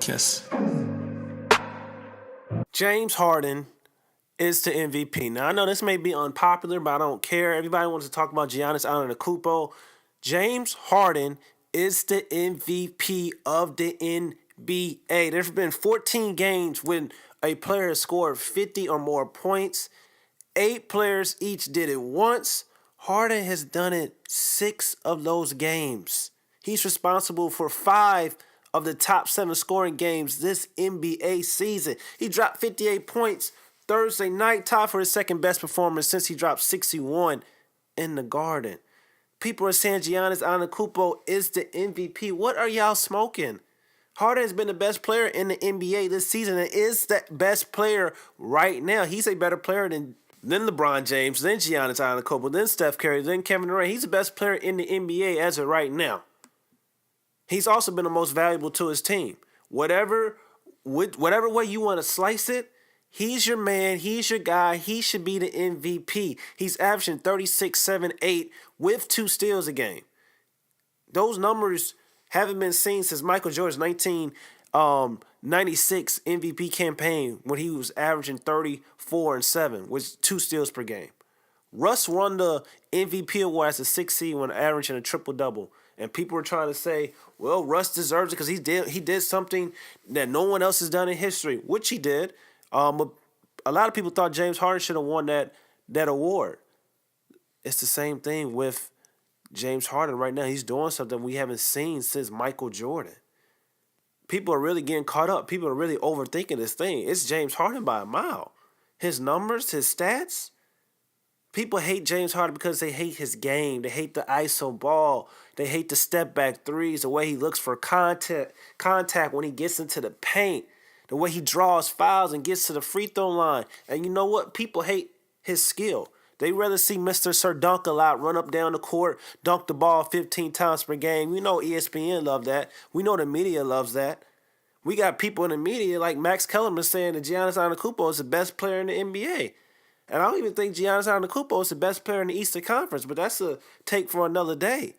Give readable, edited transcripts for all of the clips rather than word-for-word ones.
Yes. James Harden is the MVP. Now I know this may be unpopular, but I don't care. Everybody wants to talk about Giannis Antetokounmpo. James Harden is the MVP of the NBA. There's been 14 games when a player has scored 50 or more points. 8 players each did it once. Harden has done it 6 of those games. He's responsible for 5 of the top 7 scoring games this NBA season. He dropped 58 points Thursday night, tied for his second best performance since he dropped 61 in the Garden. People are saying Giannis Antetokounmpo is the MVP. What are y'all smoking? Harden has been the best player in the NBA this season and is the best player right now. He's a better player than LeBron James, then Giannis Antetokounmpo, then Steph Curry, then Kevin Durant. He's the best player in the NBA as of right now. He's also been the most valuable to his team. Whatever way you want to slice it, he's your man. He's your guy. He should be the MVP. He's averaging 36, 7, 8 with 2 steals a game. Those numbers haven't been seen since Michael Jordan's 1996 MVP campaign when he was averaging 34 and 7 with 2 steals per game. Russ won the MVP award as a 6 seed when averaging a triple-double. And people were trying to say, well, Russ deserves it because he did something that no one else has done in history, which he did. But a lot of people thought James Harden should have won that award. It's the same thing with James Harden right now. He's doing something we haven't seen since Michael Jordan. People are really getting caught up. People are really overthinking this thing. It's James Harden by a mile. His numbers, his stats. People hate James Harden because they hate his game. They hate the ISO ball. They hate the step back threes, the way he looks for contact when he gets into the paint, the way he draws fouls and gets to the free throw line. And you know what? People hate his skill. They rather see Mr. Sir Dunk a lot, run up down the court, dunk the ball 15 times per game. We know ESPN love that. We know the media loves that. We got people in the media like Max Kellerman saying that Giannis Antetokounmpo is the best player in the NBA. And I don't even think Giannis Antetokounmpo is the best player in the Eastern Conference, but that's a take for another day.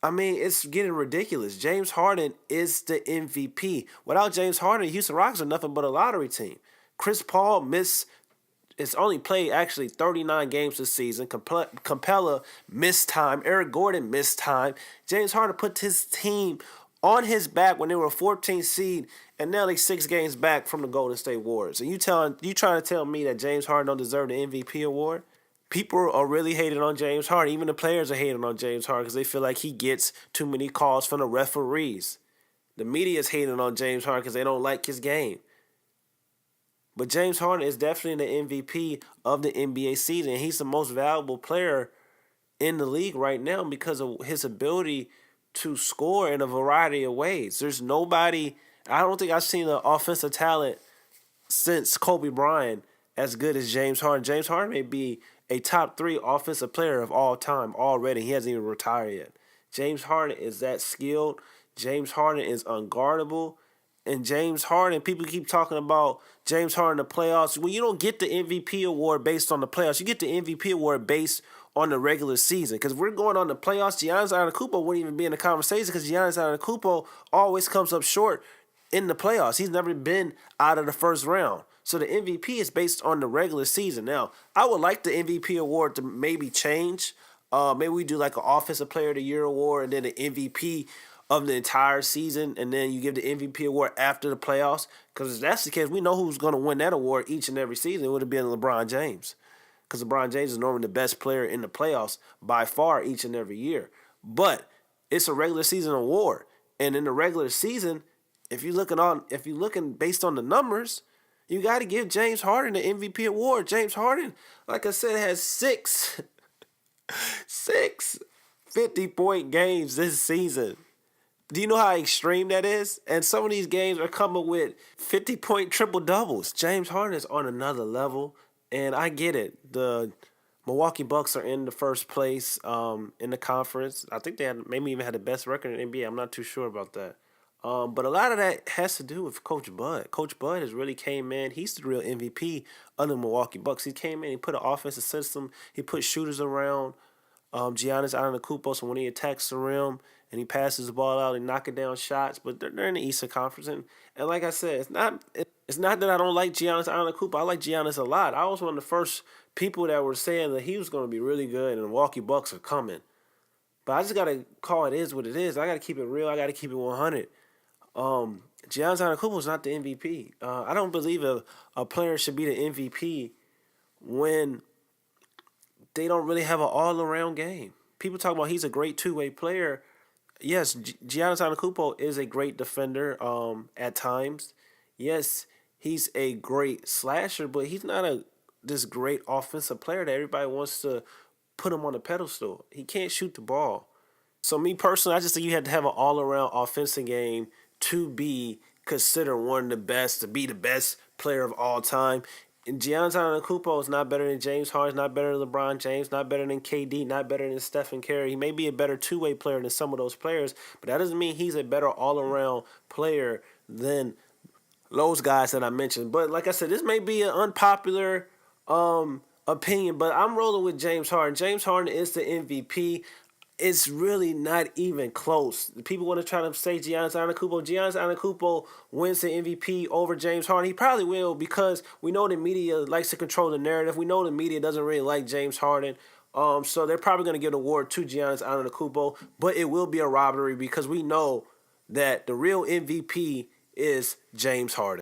I mean, it's getting ridiculous. James Harden is the MVP. Without James Harden, the Houston Rockets are nothing but a lottery team. Chris Paul it's only played actually 39 games this season. Capella missed time. Eric Gordon missed time. James Harden put his team on his back when they were a 14th seed, and now they're 6 games back from the Golden State Warriors. And you trying to tell me that James Harden don't deserve the MVP award? People are really hating on James Harden. Even the players are hating on James Harden because they feel like he gets too many calls from the referees. The media is hating on James Harden because they don't like his game. But James Harden is definitely the MVP of the NBA season. He's the most valuable player in the league right now because of his ability to score in a variety of ways. There's nobody, I don't think I've seen an offensive talent since Kobe Bryant as good as James Harden. James Harden may be a top 3 offensive player of all time already. He hasn't even retired yet. James Harden is that skilled. James Harden is unguardable. And James Harden, people keep talking about James Harden in the playoffs. Well, you don't get the MVP award based on the playoffs. You get the MVP award based on the regular season. Because if we're going on the playoffs, Giannis Antetokounmpo wouldn't even be in the conversation because Giannis Antetokounmpo always comes up short in the playoffs. He's never been out of the first round. So the MVP is based on the regular season. Now, I would like the MVP award to maybe change. Maybe we do like an Offensive Player of the Year award and then the MVP of the entire season, and then you give the MVP award after the playoffs. Because if that's the case, we know who's going to win that award each and every season. It would have been LeBron James. Because LeBron James is normally the best player in the playoffs by far each and every year. But it's a regular season award. And in the regular season, if you're looking based on the numbers, you got to give James Harden the MVP award. James Harden, like I said, has six 50-point games this season. Do you know how extreme that is? And some of these games are coming with 50-point triple-doubles. James Harden is on another level, and I get it. The Milwaukee Bucks are in the first place in the conference. I think they maybe even had the best record in the NBA. I'm not too sure about that. But a lot of that has to do with Coach Bud. Coach Bud has really came in. He's the real MVP of the Milwaukee Bucks. He came in, he put an offensive system, he put shooters around Giannis Antetokounmpo. So when he attacks the rim and he passes the ball out and knocking down shots, but they're in the Eastern Conference, and like I said, it's not that I don't like Giannis Antetokounmpo. I like Giannis a lot. I was one of the first people that were saying that he was going to be really good and the Milwaukee Bucks are coming. But I just gotta call it is what it is. I gotta keep it real. I gotta keep it 100. Giannis Antetokounmpo is not the MVP. I don't believe a player should be the MVP when they don't really have an all-around game. People talk about he's a great two-way player. Yes, Giannis Antetokounmpo is a great defender at times. Yes, he's a great slasher, but he's not this great offensive player that everybody wants to put him on a pedestal. He can't shoot the ball. So me personally, I just think you have to have an all-around offensive game to be considered one of the best, to be the best player of all time. And Giannis Antetokounmpo is not better than James Harden, not better than LeBron James, not better than KD, not better than Stephen Curry. He may be a better two-way player than some of those players, but that doesn't mean he's a better all-around player than those guys that I mentioned. But like I said, this may be an unpopular opinion, but I'm rolling with James Harden. James Harden is the MVP. It's really not even close. People want to try to say Giannis Antetokounmpo. Giannis Antetokounmpo wins the MVP over James Harden. He probably will because we know the media likes to control the narrative. We know the media doesn't really like James Harden. So they're probably going to give an award to Giannis Antetokounmpo, but it will be a robbery because we know that the real MVP is James Harden.